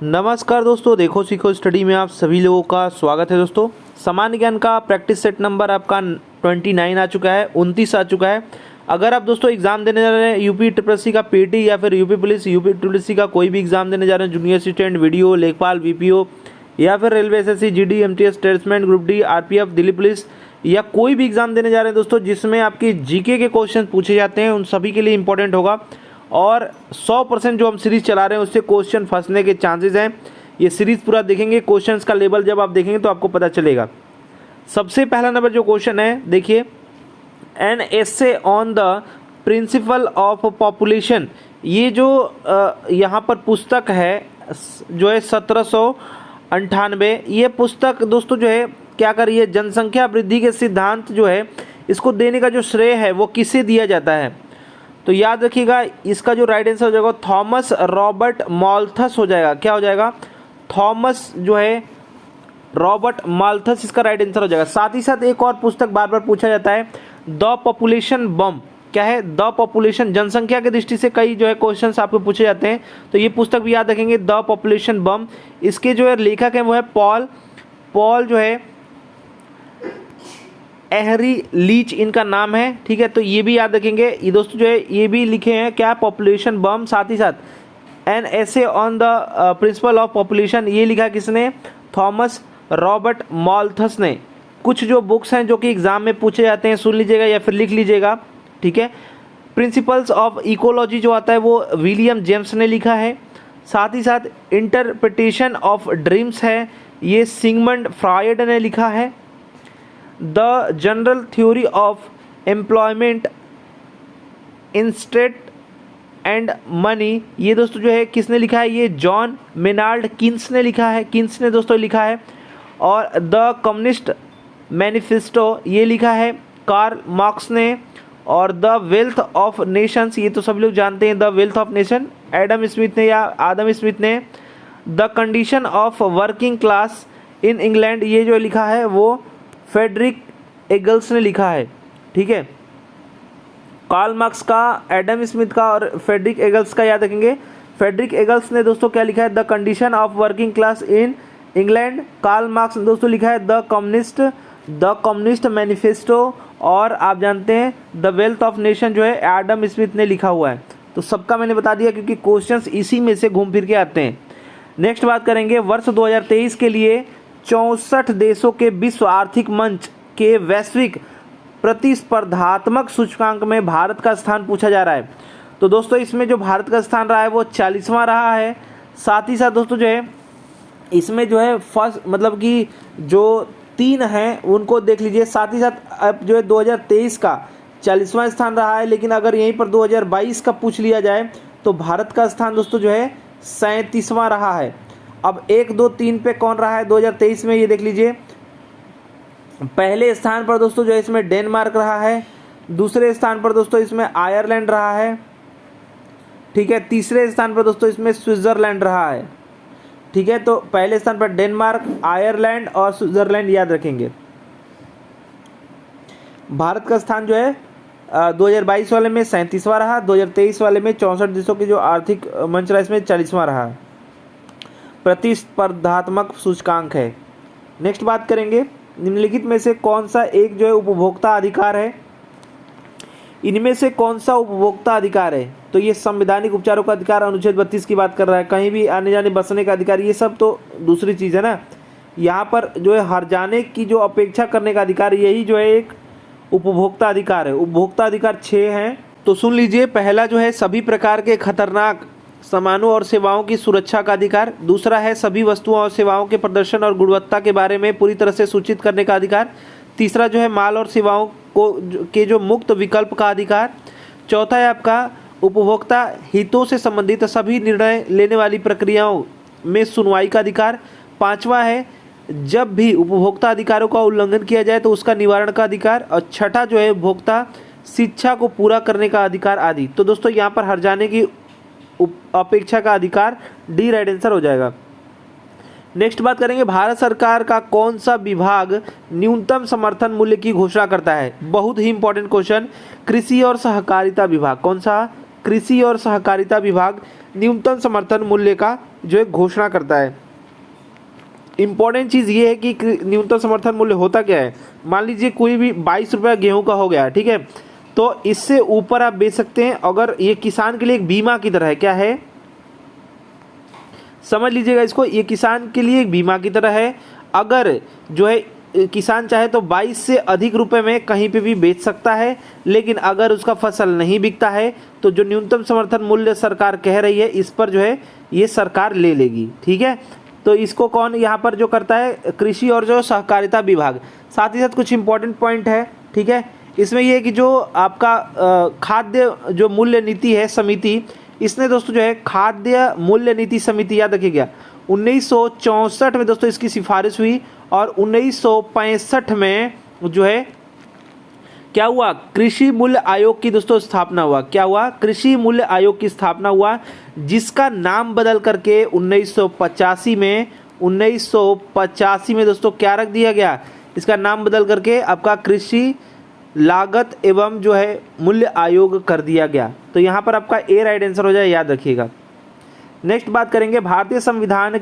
नमस्कार दोस्तों, देखो सीखो स्टडी में आप सभी लोगों का स्वागत है। दोस्तों, सामान्य ज्ञान का प्रैक्टिस सेट नंबर आपका 29 आ चुका है, 29 आ चुका है। अगर आप दोस्तों एग्जाम देने जा रहे हैं यूपी ट्रिपल का पीटी या फिर यूपी पुलिस यूपी ट्रिपल का कोई भी एग्जाम देने जा रहे हैं, जूनियर असिस्टेंट, वीडियो, लेखपाल, वीपीओ या फिर railway SSC, GD, MTS, tradesman, group D, RPF, Delhi police या कोई भी एग्जाम देने जा रहे हैं दोस्तों जिसमें आपकी जीके के क्वेश्चन पूछे जाते हैं, उन सभी के लिए इंपॉर्टेंट होगा। और 100% जो हम सीरीज़ चला रहे हैं उससे क्वेश्चन फंसने के चांसेस हैं। ये सीरीज़ पूरा देखेंगे, क्वेश्चंस का लेवल जब आप देखेंगे तो आपको पता चलेगा। सबसे पहला नंबर जो क्वेश्चन है, देखिए, an essay on the principle of population. ये जो यहाँ पर पुस्तक है जो है 1798, ये पुस्तक दोस्तों जो है क्या कर रही है, जनसंख्या वृद्धि के सिद्धांत जो है इसको देने का जो श्रेय है वो किसे दिया जाता है। तो याद रखिएगा, इसका जो राइट आंसर हो जाएगा थॉमस रॉबर्ट माल्थस हो जाएगा। क्या हो जाएगा? थॉमस जो है रॉबर्ट माल्थस इसका राइट आंसर हो जाएगा। साथ ही साथ एक और पुस्तक बार बार पूछा जाता है, द पॉपुलेशन बम। क्या है? The population. जनसंख्या की दृष्टि से कई जो है क्वेश्चंस आपको पूछे जाते हैं, तो ये पुस्तक भी याद रखेंगे, द पॉपुलेशन बम। इसके जो है लेखक है वो है पॉल जो है एहरी लीच इनका नाम है। ठीक है, तो ये भी याद रखेंगे। ये दोस्तों जो है ये भी लिखे हैं क्या, पॉपुलेशन बम। साथ ही साथ an essay on the principle of population, ये लिखा किसने? थॉमस रॉबर्ट माल्थस ने। कुछ जो बुक्स हैं जो कि एग्जाम में पूछे जाते हैं, सुन लीजिएगा या फिर लिख लीजिएगा। ठीक है, प्रिंसिपल्स ऑफ इकोलॉजी जो आता है वो विलियम जेम्स ने लिखा है। साथ ही साथ इंटरप्रिटेशन ऑफ ड्रीम्स है, ये सिगमंड फ्रॉयड ने लिखा है। The general theory of employment instead and money, ये दोस्तों जो है किसने लिखा है? ये जॉन मेनार्ड कीन्स ने लिखा है। कीन्स ने दोस्तों लिखा है। और द कम्युनिस्ट मैनिफेस्टो, ये लिखा है कार्ल मार्क्स ने। और द वेल्थ ऑफ नेशंस, ये तो सभी लोग जानते हैं, the wealth of nation Adam Smith ने या आदम स्मिथ ने। The condition of working class in England, ये जो लिखा है वो फ्रेडरिक एगल्स ने लिखा है। ठीक है, कार्ल मार्क्स का, एडम स्मिथ का और फ्रेडरिक एगल्स का याद रखेंगे। फ्रेडरिक एगल्स ने दोस्तों क्या लिखा है? The condition of working class in England. Karl Marx ने दोस्तों लिखा है द कम्युनिस्ट मैनिफेस्टो। और आप जानते हैं द वेल्थ ऑफ नेशन जो है एडम स्मिथ ने लिखा हुआ है। तो सबका मैंने बता दिया क्योंकि क्वेश्चंस इसी में से घूम फिर के आते हैं। नेक्स्ट बात करेंगे, वर्ष 2023 के लिए 64 देशों के विश्व आर्थिक मंच के वैश्विक प्रतिस्पर्धात्मक सूचकांक में भारत का स्थान पूछा जा रहा है। तो दोस्तों इसमें जो भारत का स्थान रहा है वो 40वां रहा है। साथ ही साथ दोस्तों जो है इसमें जो है फर्स्ट मतलब कि जो 3 हैं उनको देख लीजिए। साथ ही साथ अब जो है 2023 का 40वां स्थान रहा है, लेकिन अगर यहीं पर 2022 का पूछ लिया जाए तो भारत का स्थान दोस्तों जो है 37वां रहा है। अब 1, 2, 3 पे कौन रहा है 2023 में, ये देख लीजिए। पहले स्थान पर दोस्तों जो है इसमें डेनमार्क रहा है। दूसरे स्थान पर दोस्तों इसमें आयरलैंड रहा है। ठीक है, तीसरे स्थान पर दोस्तों इसमें स्विट्जरलैंड रहा है। ठीक है, तो पहले स्थान पर डेनमार्क, आयरलैंड और स्विट्जरलैंड याद रखेंगे। भारत का स्थान जो है 2022 वाले में 37वां रहा, 2023 वाले में 64 देशों के जो आर्थिक मंच रहा इसमें 40वां रहा। प्रतिस्पर्धात्मक सूचकांक है। नेक्स्ट बात करेंगे, निम्नलिखित में से कौन सा एक जो है उपभोक्ता अधिकार है? इनमें से कौन सा उपभोक्ता अधिकार है? तो ये संवैधानिक उपचारों का अधिकार, अनुच्छेद 32 की बात कर रहा है। कहीं भी आने जाने बसने का अधिकार, ये सब तो दूसरी चीज़ है ना। यहाँ पर जो है हर जाने की जो अपेक्षा करने का अधिकार, यही जो है एक उपभोक्ता अधिकार है। उपभोक्ता अधिकार 6 हैं, तो सुन लीजिए। पहला जो है सभी प्रकार के खतरनाक सामानों और सेवाओं की सुरक्षा का अधिकार। दूसरा है सभी वस्तुओं और सेवाओं के प्रदर्शन और गुणवत्ता के बारे में पूरी तरह से सूचित करने का अधिकार। तीसरा जो है माल और सेवाओं के जो मुक्त विकल्प का अधिकार। चौथा है आपका उपभोक्ता हितों से संबंधित सभी निर्णय लेने वाली प्रक्रियाओं में सुनवाई का अधिकार। पांचवा है जब भी उपभोक्ता अधिकारों का उल्लंघन किया जाए तो उसका निवारण का अधिकार। और छठा जो है उपभोक्ता शिक्षा को पूरा करने का अधिकार आदि। तो दोस्तों यहाँ पर हर जाने की अपेक्षा का अधिकार डी राइट आंसर हो जाएगा। नेक्स्ट बात करेंगे, भारत सरकार का कौन सा विभाग न्यूनतम समर्थन मूल्य की घोषणा करता है? बहुत ही इंपॉर्टेंट क्वेश्चन। कृषि और सहकारिता विभाग। कौन सा? कृषि और सहकारिता विभाग न्यूनतम समर्थन मूल्य का जो है घोषणा करता है। इम्पॉर्टेंट चीज़ ये है कि न्यूनतम समर्थन मूल्य होता क्या है। मान लीजिए कोई भी 22 रुपये गेहूँ का हो गया, ठीक है, तो इससे ऊपर आप बेच सकते हैं। अगर ये किसान के लिए एक बीमा की तरह है, क्या है, समझ लीजिएगा इसको, ये किसान के लिए एक बीमा की तरह है। अगर जो है किसान चाहे तो 22 से अधिक रुपए में कहीं पे भी बेच सकता है, लेकिन अगर उसका फसल नहीं बिकता है तो जो न्यूनतम समर्थन मूल्य सरकार कह रही है इस पर जो है ये सरकार ले लेगी, ठीक है। तो इसको कौन यहाँ पर जो करता है, कृषि और जो सहकारिता विभाग। साथ ही साथ कुछ इंपॉर्टेंट पॉइंट है, ठीक है, इसमें ये है कि जो आपका खाद्य जो मूल्य नीति है समिति, इसने दोस्तों जो है खाद्य मूल्य नीति समिति, याद रखिएगा 1964 में दोस्तों इसकी सिफारिश हुई और 1965 में जो है क्या हुआ, कृषि मूल्य आयोग की दोस्तों स्थापना हुआ। क्या हुआ, कृषि मूल्य आयोग की स्थापना हुआ, जिसका नाम बदल करके 1985 में दोस्तों क्या रख दिया गया, इसका नाम बदल करके आपका कृषि लागत एवं जो है मूल्य आयोग कर दिया गया। तो यहाँ पर आपका ए राइट आंसर हो जाए, याद रखिएगा। नेक्स्ट बात करेंगे, भारतीय संविधान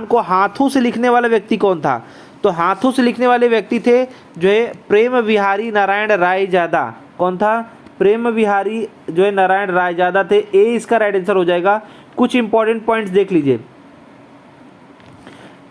को हाथों से लिखने वाला व्यक्ति कौन था। तो हाथों से लिखने वाले व्यक्ति थे जो है प्रेम बिहारी नारायण रायजादा। कौन था, प्रेम बिहारी जो है नारायण रायजादा थे। ए इसका राइट आंसर हो जाएगा। कुछ इंपॉर्टेंट पॉइंट्स देख लीजिए,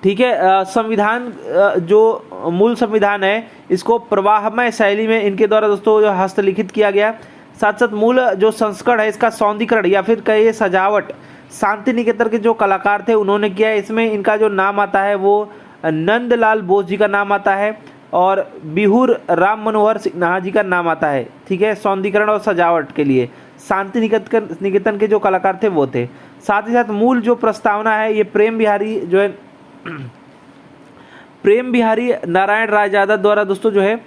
ठीक है। संविधान जो मूल संविधान है इसको प्रवाहमय शैली में इनके द्वारा दोस्तों जो हस्तलिखित किया गया। साथ साथ मूल जो संस्करण है इसका सौंदर्यीकरण या फिर कहिए सजावट शांति निकेतन के जो कलाकार थे उन्होंने किया। इसमें इनका जो नाम आता है वो नंदलाल बोस जी का नाम आता है और बिहुर राम मनोहर सिन्हा जी का नाम आता है, ठीक है। सौंदर्यीकरण और सजावट के लिए शांति निकेतन के जो कलाकार थे वो थे। साथ ही साथ मूल जो प्रस्तावना है ये प्रेम बिहारी नारायण रायजादा द्वारा दोस्तों जो है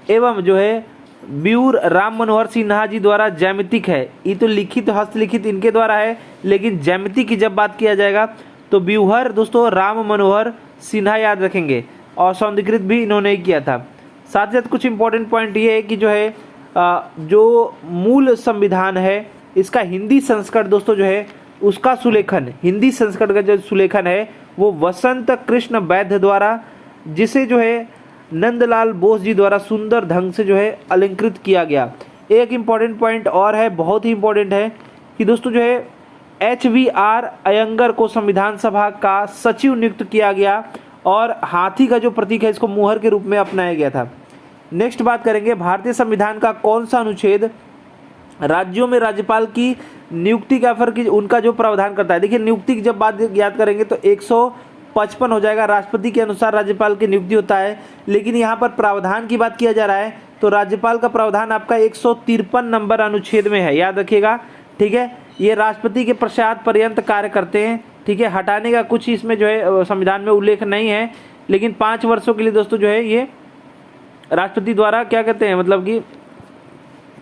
एवं जो है बिहुर राम मनोहर सिन्हा जी द्वारा ज्यामितिक है। ये तो लिखित हस्तलिखित इनके द्वारा है, लेकिन ज्यामिति की जब बात किया जाएगा तो बिहुर दोस्तों राम मनोहर सिन्हा याद रखेंगे, और सौंदर्यीकृत भी इन्होंने किया था। साथ ही साथ कुछ इंपॉर्टेंट पॉइंट ये है कि जो है जो मूल संविधान है इसका हिंदी संस्करण दोस्तों जो है उसका सुलेखन, हिंदी संस्करण का जो सुलेखन है वो वसंत कृष्ण वैद्य द्वारा, जिसे जो है नंदलाल बोस जी द्वारा सुंदर ढंग से जो है अलंकृत किया गया। एक इम्पॉर्टेंट पॉइंट और है, बहुत ही इम्पोर्टेंट है कि दोस्तों जो है HVR अयंगर को संविधान सभा का सचिव नियुक्त किया गया और हाथी का जो प्रतीक है इसको मुहर के रूप में अपनाया गया था। नेक्स्ट बात करेंगे, भारतीय संविधान का कौन सा अनुच्छेद राज्यों में राज्यपाल की नियुक्ति का फिर की उनका जो प्रावधान करता है। देखिए नियुक्ति की जब बात याद करेंगे तो 155 हो जाएगा। राष्ट्रपति के अनुसार राज्यपाल की नियुक्ति होता है, लेकिन यहाँ पर प्रावधान की बात किया जा रहा है तो राज्यपाल का प्रावधान आपका 153 नंबर अनुच्छेद में है, याद रखिएगा, ठीक है। ये राष्ट्रपति के पश्चात पर्यंत कार्य करते हैं, ठीक है। हटाने का कुछ इसमें जो है संविधान में उल्लेख नहीं है, लेकिन 5 वर्षों के लिए दोस्तों जो है ये राष्ट्रपति द्वारा क्या कहते हैं, मतलब कि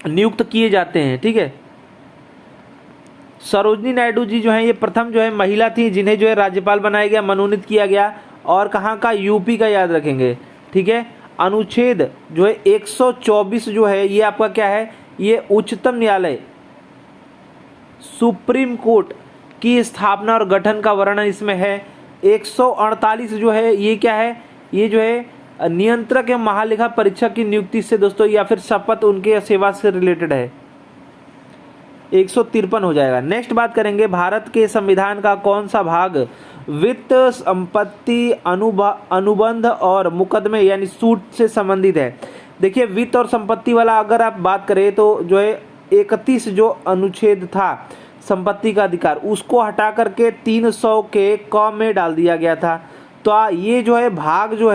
नियुक्त किए जाते हैं, ठीक है। सरोजनी नायडू जी जो है ये प्रथम जो है महिला थी जिन्हें जो है राज्यपाल बनाया गया, मनोनीत किया गया, और कहाँ का, यूपी का, याद रखेंगे, ठीक है। अनुच्छेद जो है 124 जो है ये आपका क्या है, ये उच्चतम न्यायालय सुप्रीम कोर्ट की स्थापना और गठन का वर्णन इसमें है। 148 जो है ये क्या है, ये जो है नियंत्रक एवं महालेखा परीक्षक की नियुक्ति से दोस्तों या फिर शपथ उनके सेवा से रिलेटेड है, 153 हो जाएगा। नेक्स्ट बात करेंगे, भारत के संविधान का कौन सा भाग वित्त संपत्ति अनुबंध और मुकदमे यानी सूट से संबंधित है। देखिए वित्त और संपत्ति वाला अगर आप बात करें तो जो है 31 जो अनुच्छेद था संपत्ति का अधिकार उसको हटा करके 300 के क में डाल दिया गया था। तो ये जो है भाग जो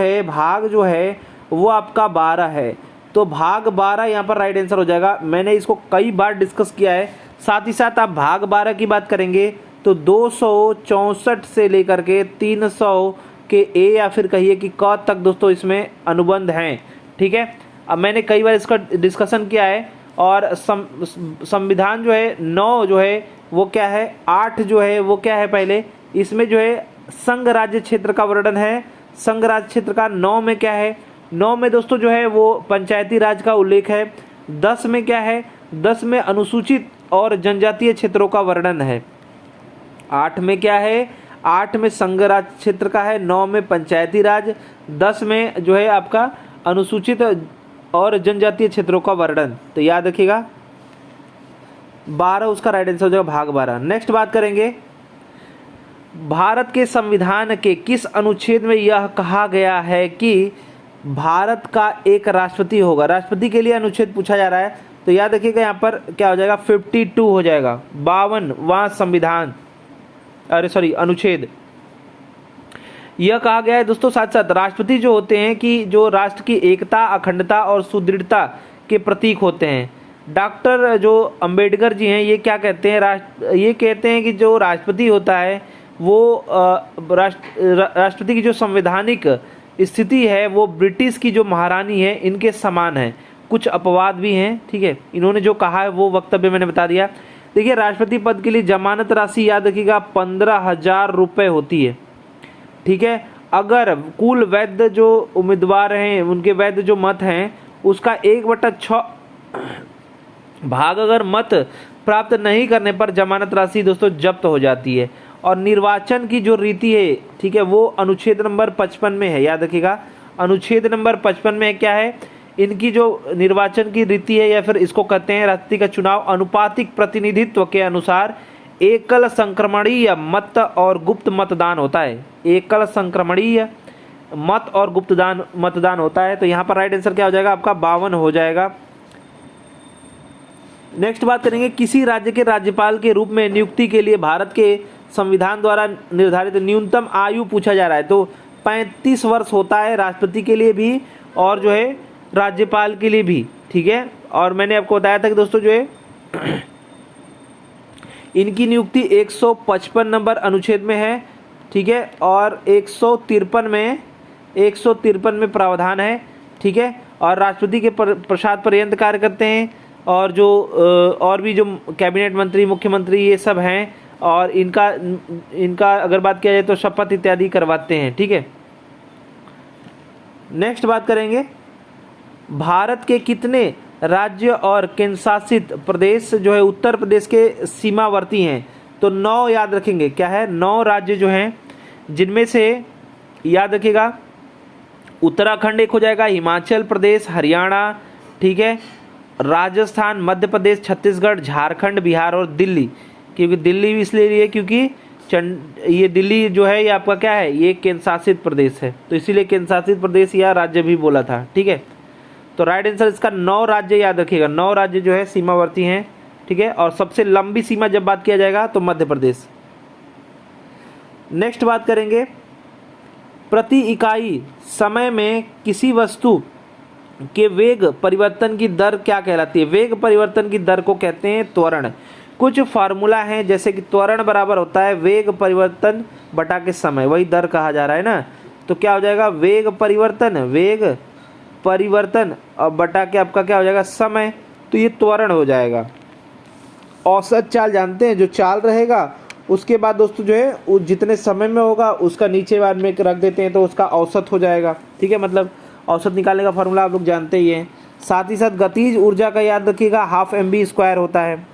है वो आपका 12 है, तो भाग 12 यहाँ पर राइट आंसर हो जाएगा। मैंने इसको कई बार डिस्कस किया है। साथ ही साथ आप भाग 12 की बात करेंगे तो 264 से लेकर के 300 के ए या फिर कहिए कि क तक दोस्तों इसमें अनुबंध हैं, ठीक है। अब मैंने कई बार इसका डिस्कशन किया है। और संविधान जो है 9 जो है वो क्या है, 8 जो है वो क्या है, पहले इसमें जो है संघ राज्य क्षेत्र का वर्णन है। संघ राज्य क्षेत्र का 9 में क्या है, 9 में दोस्तों जो है वो पंचायती राज का उल्लेख है। 10 में क्या है, 10 में अनुसूचित और जनजातीय क्षेत्रों का वर्णन है। 8 में क्या है, 8 में संघ राज क्षेत्र का है, 9 में पंचायती राज, 10 में जो है आपका अनुसूचित और जनजातीय क्षेत्रों का वर्णन। तो याद रखिएगा 12 उसका राइट आंसर हो जाएगा, भाग 12। नेक्स्ट बात करेंगे, भारत के संविधान के किस अनुच्छेद में यह कहा गया है कि भारत का एक राष्ट्रपति होगा। राष्ट्रपति के लिए अनुच्छेद पूछा जा रहा है, तो याद रखिएगा यहाँ पर क्या हो जाएगा, 52 हो जाएगा, 52वां संविधान, अरे सॉरी अनुच्छेद। यह कहा गया है दोस्तों, साथ साथ राष्ट्रपति जो होते हैं कि जो राष्ट्र की एकता, अखंडता और सुदृढ़ता के प्रतीक होते हैं। डॉक्टर जो अंबेडकर जी हैं, ये क्या कहते हैं, ये कहते हैं कि जो राष्ट्रपति होता है वो राष्ट्रपति की जो संवैधानिक स्थिति है वो ब्रिटिश की जो महारानी है इनके समान है। कुछ अपवाद भी हैं, ठीक है, इन्होंने जो कहा है वो वक्तव्य मैंने बता दिया। देखिए राष्ट्रपति पद के लिए जमानत राशि याद रखिएगा 15,000 रुपये होती है, ठीक है। अगर कुल वैध जो उम्मीदवार हैं उनके वैध जो मत हैं उसका 1/6 भाग अगर मत प्राप्त नहीं करने पर जमानत राशि दोस्तों जब्त हो जाती है। और निर्वाचन की जो रीति है, ठीक है, वो अनुच्छेद नंबर 55 में है, याद रखिएगा अनुच्छेद नंबर 55 में क्या है, इनकी जो निर्वाचन की रीति है या फिर इसको कहते हैं राष्ट्रपति का चुनाव अनुपातिक प्रतिनिधित्व के अनुसार एकल संक्रमणीय मत और गुप्त मतदान होता है। एकल संक्रमणीय मत और गुप्त मतदान होता है। तो यहाँ पर राइट आंसर क्या हो जाएगा आपका, 52 हो जाएगा। नेक्स्ट बात करेंगे, किसी राज्य के राज्यपाल के रूप में नियुक्ति के लिए भारत के संविधान द्वारा निर्धारित न्यूनतम आयु पूछा जा रहा है। तो 35 वर्ष होता है राष्ट्रपति के लिए भी और जो है राज्यपाल के लिए भी, ठीक है। और मैंने आपको बताया था कि दोस्तों जो है इनकी नियुक्ति 155 नंबर अनुच्छेद में है, ठीक है, और 153 में प्रावधान है, ठीक है। और राष्ट्रपति के प्रसाद पर्यंत कार्य करते हैं और जो और भी जो कैबिनेट मंत्री, मुख्यमंत्री ये सब हैं और इनका अगर बात किया जाए तो शपथ इत्यादि करवाते हैं, ठीक है। नेक्स्ट बात करेंगे, भारत के कितने राज्य और केंद्रशासित प्रदेश जो है उत्तर प्रदेश के सीमावर्ती हैं। तो 9 याद रखेंगे, क्या है 9 राज्य जो हैं, जिनमें से याद रखिएगा उत्तराखंड एक हो जाएगा, हिमाचल प्रदेश, हरियाणा, ठीक है, राजस्थान, मध्य प्रदेश, छत्तीसगढ़, झारखंड, बिहार और दिल्ली। क्योंकि दिल्ली भी इसलिए है क्योंकि ये दिल्ली जो है ये आपका क्या है, ये केंद्र शासित प्रदेश है, तो इसीलिए केंद्र शासित प्रदेश या राज्य भी बोला था, ठीक है। तो राइट आंसर इसका 9 राज्य याद रखिएगा, 9 राज्य जो है सीमावर्ती हैं, ठीक है। और सबसे लंबी सीमा जब बात किया जाएगा तो मध्य प्रदेश। नेक्स्ट बात करेंगे, प्रति इकाई समय में किसी वस्तु के वेग परिवर्तन की दर क्या कहलाती है। वेग परिवर्तन की दर को कहते हैं त्वरण। कुछ फार्मूला हैं जैसे कि त्वरण बराबर होता है वेग परिवर्तन बटा के समय, वही दर कहा जा रहा है ना। तो क्या हो जाएगा, वेग परिवर्तन और बटा के आपका क्या हो जाएगा समय, तो ये त्वरण हो जाएगा। औसत चाल जानते हैं, जो चाल रहेगा उसके बाद दोस्तों जो है वो जितने समय में होगा उसका नीचे बाद में रख देते हैं तो उसका औसत हो जाएगा, ठीक है। मतलब औसत निकालने का फार्मूला आप लोग जानते ही हैं। साथ ही साथ गतिज ऊर्जा का याद रखिएगा ½ mv² होता है।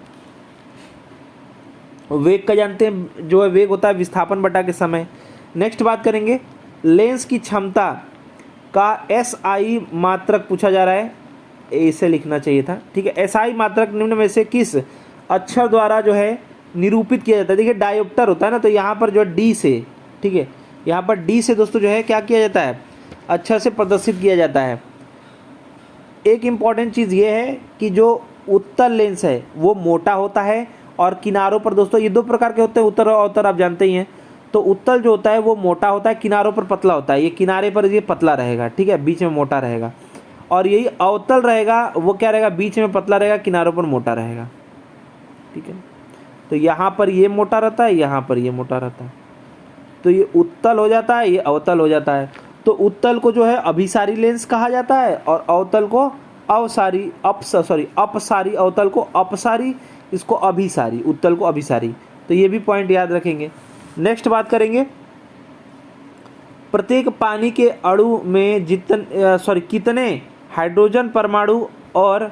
वेग का जानते हैं, जो है वेग होता है विस्थापन बटा के समय। नेक्स्ट बात करेंगे, लेंस की क्षमता का SI मात्रक पूछा जा रहा है, इसे लिखना चाहिए था, ठीक है। SI मात्रक निम्न में से किस अक्षर द्वारा जो है निरूपित किया जाता है। देखिए डायोप्टर होता है ना, तो यहाँ पर जो है D से, ठीक है, यहाँ पर D से दोस्तों जो है क्या किया जाता है, अक्षर से प्रदर्शित किया जाता है। एक इम्पॉर्टेंट चीज़ ये है कि जो उत्तल लेंस है वो मोटा होता है और किनारों पर दोस्तों ये 2 प्रकार के होते हैं, उत्तल और अवतल, आप जानते ही हैं। तो उत्तल जो होता है वो मोटा होता है, किनारों पर पतला होता है। ये किनारे पर ये पतला रहेगा, ठीक है, बीच में मोटा रहेगा। और यही अवतल रहेगा, वो क्या रहेगा, बीच में पतला रहेगा, किनारों पर मोटा रहेगा, ठीक है। तो यहाँ पर ये मोटा रहता है, यहाँ पर ये मोटा रहता है, तो ये उत्तल हो जाता है, ये अवतल हो जाता है। तो उत्तल को जो है अभिसारी लेंस कहा जाता है और अवतल को अपसारी, अवतल को अपसारी, इसको अभिसारी, उत्तल को अभिसारी। तो ये भी पॉइंट याद रखेंगे। नेक्स्ट बात करेंगे, प्रत्येक पानी के अणु में कितने हाइड्रोजन परमाणु और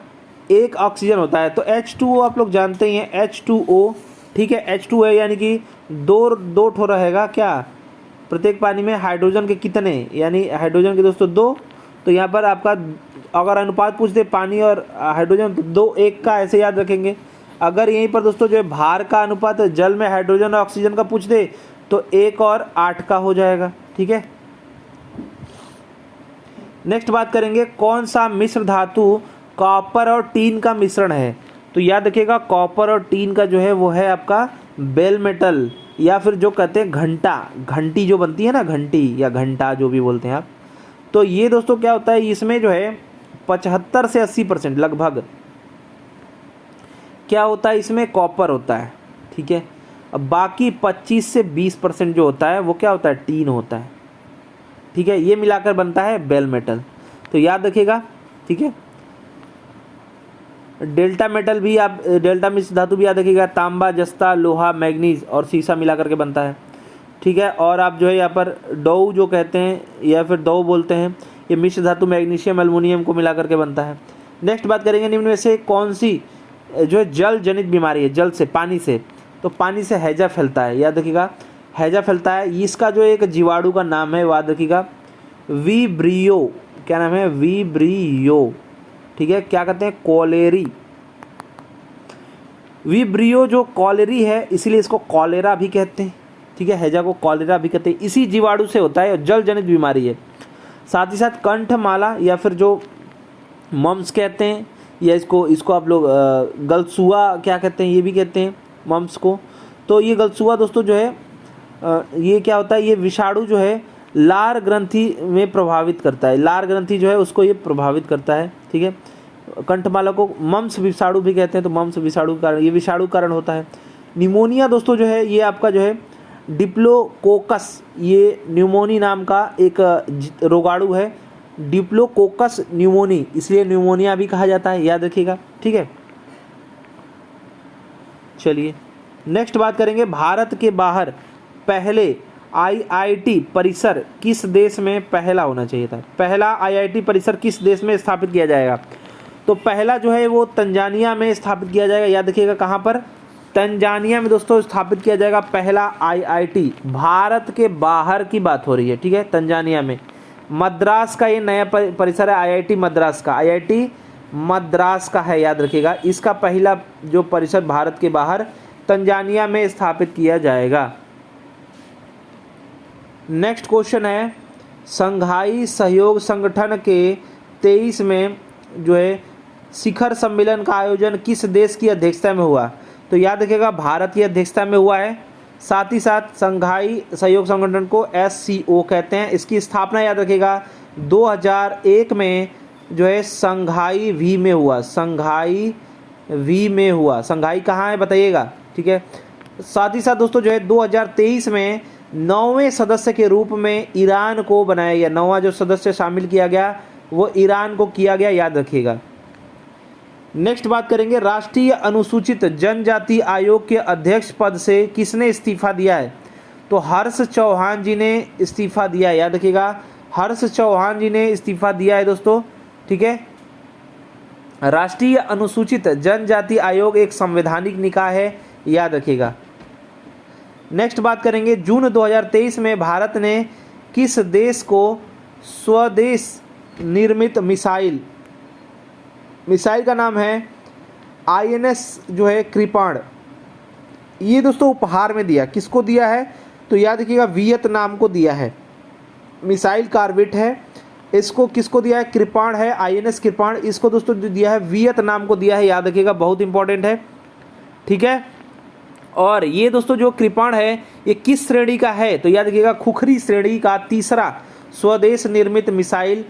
1 ऑक्सीजन होता है। तो H2O आप लोग जानते ही हैं, H2O ठीक है। H2 है यानी कि दो ठो रहेगा क्या, प्रत्येक पानी में हाइड्रोजन के कितने, यानी हाइड्रोजन के दोस्तों 2। तो यहाँ पर आपका अगर अनुपात पूछ दे पानी और हाइड्रोजन तो 2:1 का ऐसे याद रखेंगे। अगर यहीं पर दोस्तों जो है भार का अनुपात जल में हाइड्रोजन और ऑक्सीजन का पूछ दे तो 1 और 8 का हो जाएगा। ठीक है। नेक्स्ट बात करेंगे कौन सा मिश्र धातु कॉपर और टीन का मिश्रण है। तो याद रखिएगा कॉपर और टीन का जो है वो है आपका बेल मेटल, या फिर जो कहते हैं घंटी जो बनती है ना, घंटी या घंटा जो भी बोलते हैं आप। तो ये दोस्तों क्या होता है, इसमें जो है 75 से 80% लगभग क्या होता है, इसमें कॉपर होता है। ठीक है। अब बाकी 25 से 20% जो होता है वो क्या होता है, टीन होता है। ठीक है। ये मिलाकर बनता है बेल मेटल, तो याद रखिएगा। ठीक है। डेल्टा मेटल भी आप, डेल्टा मिश्र धातु भी याद रखिएगा, तांबा, जस्ता, लोहा, मैग्नीज और सीसा मिला करके बनता है। ठीक है। और आप जो है यहाँ पर डौ जो कहते हैं या फिर दौ बोलते हैं, ये मिश्र धातु मैग्नीशियम एल्युमिनियम को मिला करके बनता है। नेक्स्ट बात करेंगे निम्न में से कौन सी जो है जल जनित बीमारी है, जल से, पानी से। तो पानी से हैजा फैलता है, याद रखिएगा हैजा फैलता है। इसका जो एक जीवाणु का नाम है याद रखिएगा वीब्रियो, क्या नाम है, वीब्रियो। ठीक है। क्या कहते हैं, कॉलेरी। वीब्रियो जो कॉलेरी है इसीलिए इसको कॉलेरा भी कहते हैं। ठीक है। हैजा को कॉलेरा भी कहते हैं, इसी जीवाणु से होता है और जल जनित बीमारी है। साथ ही साथ कंठमाला या फिर जो मम्स कहते हैं, या इसको आप लोग गलसुआ क्या कहते हैं, ये भी कहते हैं मम्स को। तो ये गलसुआ दोस्तों जो है ये क्या होता है, ये विषाणु जो है लार ग्रंथि में प्रभावित करता है, लार ग्रंथि जो है उसको ये प्रभावित करता है। ठीक है। कंठमाला को मम्स विषाणु भी कहते हैं, तो मम्स विषाणु कारण, ये विषाणु कारण होता है। निमोनिया दोस्तों जो है ये आपका जो है डिप्लोकोकस, ये न्यूमोनी नाम का एक रोगाणु है, डिप्लोकोकस न्यूमोनी, इसलिए न्यूमोनिया भी कहा जाता है, याद रखिएगा। ठीक है। चलिए नेक्स्ट बात करेंगे भारत के बाहर पहले आईआईटी परिसर किस देश में पहला होना चाहिए था। पहला आईआईटी परिसर किस देश में स्थापित किया जाएगा। तो पहला जो है वो तंजानिया में स्थापित किया जाएगा, याद रखिएगा कहाँ पर, तंजानिया में दोस्तों स्थापित किया जाएगा पहला आईआईटी। भारत के बाहर की बात हो रही है। ठीक है। तंजानिया में मद्रास का ये नया परिसर है, आईआईटी मद्रास का, आईआईटी मद्रास का है, याद रखिएगा। इसका पहला जो परिसर भारत के बाहर तंजानिया में स्थापित किया जाएगा। नेक्स्ट क्वेश्चन है संघाई सहयोग संगठन के 23 में जो है शिखर सम्मेलन का आयोजन किस देश की अध्यक्षता में हुआ। तो याद रखिएगा भारत की अध्यक्षता में हुआ है। साथ ही साथ संघाई सहयोग संगठन को SCO कहते हैं। इसकी स्थापना याद रखिएगा 2001 में जो है संघाई वी में हुआ, संघाई वी में हुआ। संघाई कहाँ है बताइएगा। ठीक है। साथ ही साथ दोस्तों जो है 2023 में 9वें सदस्य के रूप में ईरान को बनाया गया, 9वां जो सदस्य शामिल किया गया वो ईरान को किया गया, याद रखिएगा। नेक्स्ट बात करेंगे राष्ट्रीय अनुसूचित जनजाति आयोग के अध्यक्ष पद से किसने इस्तीफा दिया है। तो हर्ष चौहान जी ने इस्तीफा दिया है, याद रखिएगा हर्ष चौहान जी ने इस्तीफा दिया है दोस्तों। ठीक है। राष्ट्रीय अनुसूचित जनजाति आयोग एक संवैधानिक निकाय है, याद रखिएगा। नेक्स्ट बात करेंगे जून 2023 में भारत ने किस देश को स्वदेश निर्मित मिसाइल का नाम है INS जो है कृपाण, ये दोस्तों उपहार में दिया, किसको दिया है तो याद रखिएगा वियतनाम को दिया है। मिसाइल कार्बेट है, इसको किसको दिया है, कृपाण है, INS कृपाण, इसको दोस्तों दिया है वियतनाम को दिया है, याद रखिएगा बहुत इंपॉर्टेंट है। ठीक है। और ये दोस्तों जो कृपाण है ये किस श्रेणी का है तो याद रखिएगा खुखरी श्रेणी का तीसरा स्वदेश निर्मित मिसाइल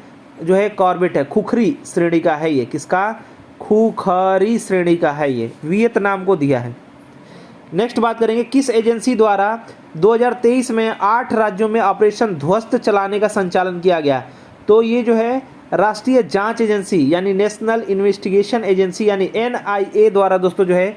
जो है कॉर्बेट है, खुखरी श्रेणी का है ये, किसका, खुखरी श्रेणी का है ये, वियतनाम को दिया है। नेक्स्ट बात करेंगे किस एजेंसी द्वारा 2023 में 8 राज्यों में ऑपरेशन ध्वस्त चलाने का संचालन किया गया। तो ये जो है राष्ट्रीय जांच एजेंसी यानी नेशनल इन्वेस्टिगेशन एजेंसी यानी NIA द्वारा दोस्तों जो है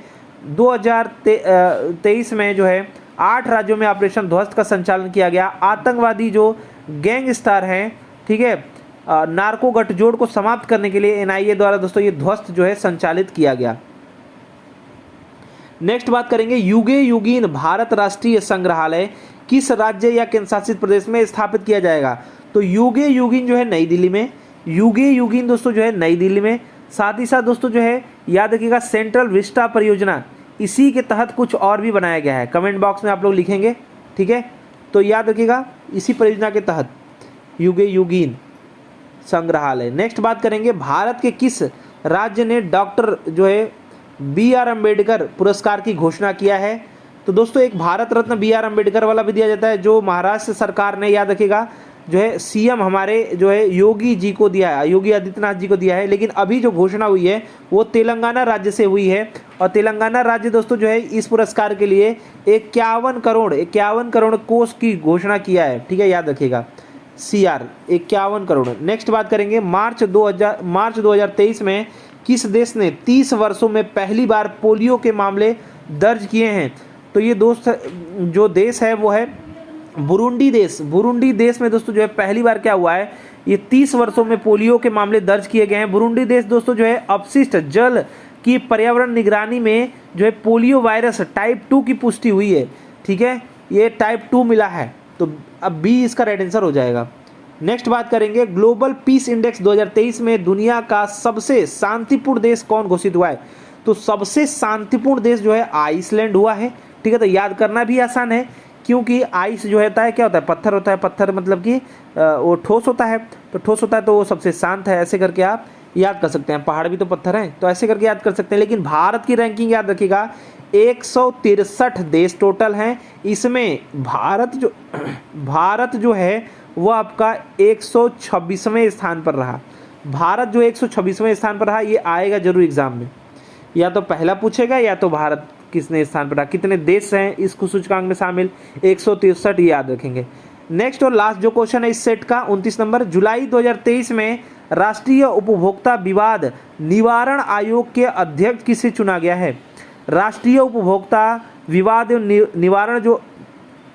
2023 में जो है 8 राज्यों में ऑपरेशन ध्वस्त का संचालन किया गया। आतंकवादी जो गैंगस्टर हैं, ठीक है, नार्को गठजोड़ को समाप्त करने के लिए NIA द्वारा दोस्तों ये ध्वस्त जो है संचालित किया गया। नेक्स्ट बात करेंगे युगे युगीन भारत राष्ट्रीय संग्रहालय किस राज्य या केंद्र शासित प्रदेश में स्थापित किया जाएगा? तो युगे युगीन जो है नई दिल्ली में, युगे युगीन दोस्तों जो है नई दिल्ली में। साथ ही साथ दोस्तों जो है याद रखिएगा सेंट्रल विस्टा परियोजना, इसी के तहत कुछ और भी बनाया गया है, कमेंट बॉक्स में आप लोग लिखेंगे, ठीक है। तो याद रखिएगा इसी परियोजना के तहत युगे युगीन संग्रहालय। नेक्स्ट बात करेंगे भारत के किस राज्य ने डॉक्टर जो है BR अम्बेडकर पुरस्कार की घोषणा किया है? तो दोस्तों एक भारत रत्न BR अम्बेडकर वाला भी दिया जाता है जो महाराष्ट्र सरकार ने याद रखिएगा जो है CM हमारे जो है योगी जी को दिया है, योगी आदित्यनाथ जी को दिया है। लेकिन अभी जो घोषणा हुई है वो तेलंगाना राज्य से हुई है और तेलंगाना राज्य दोस्तों जो है इस पुरस्कार के लिए 51 करोड़ कोष की घोषणा किया है, ठीक है, याद रखिएगा CR 51 करोड़। नेक्स्ट बात करेंगे मार्च 2023 में किस देश ने 30 वर्षों में पहली बार पोलियो के मामले दर्ज किए हैं? तो ये दोस्त जो देश है वो है बुरुंडी देश। बुरुंडी देश में दोस्तों जो है पहली बार क्या हुआ है, ये 30 वर्षों में पोलियो के मामले दर्ज किए गए हैं। बुरुंडी देश दोस्तों जो है अपशिष्ट जल की पर्यावरण निगरानी में जो है पोलियो वायरस टाइप 2 की पुष्टि हुई है, ठीक है, ये टाइप 2 मिला है, तो अब B इसका राइट आंसर हो जाएगा। नेक्स्ट बात करेंगे ग्लोबल पीस इंडेक्स 2023 में दुनिया का सबसे शांतिपूर्ण देश कौन घोषित हुआ है? तो सबसे शांतिपूर्ण देश जो है आइसलैंड हुआ है, ठीक है। तो याद करना भी आसान है क्योंकि आइस जो होता है क्या होता है, पत्थर होता है, पत्थर मतलब कि वो ठोस होता है, तो ठोस होता है तो वो सबसे शांत है, ऐसे करके आप याद कर सकते हैं। पहाड़ भी तो पत्थर हैं, तो ऐसे करके याद कर सकते हैं। लेकिन भारत की रैंकिंग याद रखिएगा 163 देश टोटल हैं, इसमें भारत जो है वो आपका 126वें स्थान पर रहा। भारत जो 126वें स्थान पर रहा, ये आएगा जरूर एग्जाम में, या तो पहला पूछेगा या तो भारत किसने स्थान पर रहा। कितने देश हैं इस सूचकांक में शामिल? 163, याद रखेंगे। नेक्स्ट और लास्ट जो क्वेश्चन है इस सेट का 29 नंबर, जुलाई 2023 में राष्ट्रीय उपभोक्ता विवाद निवारण आयोग के अध्यक्ष किसे चुना गया है? राष्ट्रीय उपभोक्ता विवाद निवारण जो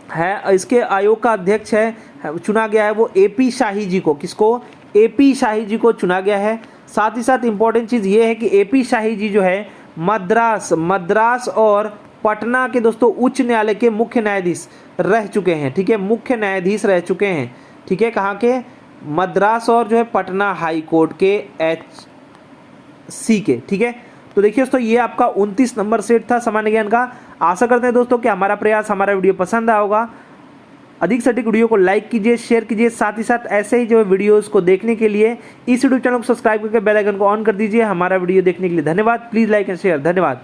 है इसके आयोग का अध्यक्ष है चुना गया है वो AP शाही जी को। किसको? AP शाही जी को चुना गया है। साथ ही साथ इंपॉर्टेंट चीज़ ये है कि AP शाही जी जो है मद्रास और पटना के दोस्तों उच्च न्यायालय के मुख्य न्यायाधीश रह चुके हैं, ठीक है, मुख्य न्यायाधीश रह चुके हैं, ठीक है। कहाँ के? मद्रास और जो है पटना हाई कोर्ट के HC के, ठीक है। तो देखिए दोस्तों ये आपका 29 नंबर सेट था सामान्य ज्ञान का। आशा करते हैं दोस्तों कि हमारा प्रयास, हमारा वीडियो पसंद आया होगा। अधिक से अधिक वीडियो को लाइक कीजिए, शेयर कीजिए, साथ ही साथ ऐसे ही जो वीडियोस को देखने के लिए इस यूट्यूब चैनल को सब्सक्राइब करके बेल आइकन को ऑन कर दीजिए। हमारा वीडियो देखने के लिए धन्यवाद। Please like and share. धन्यवाद।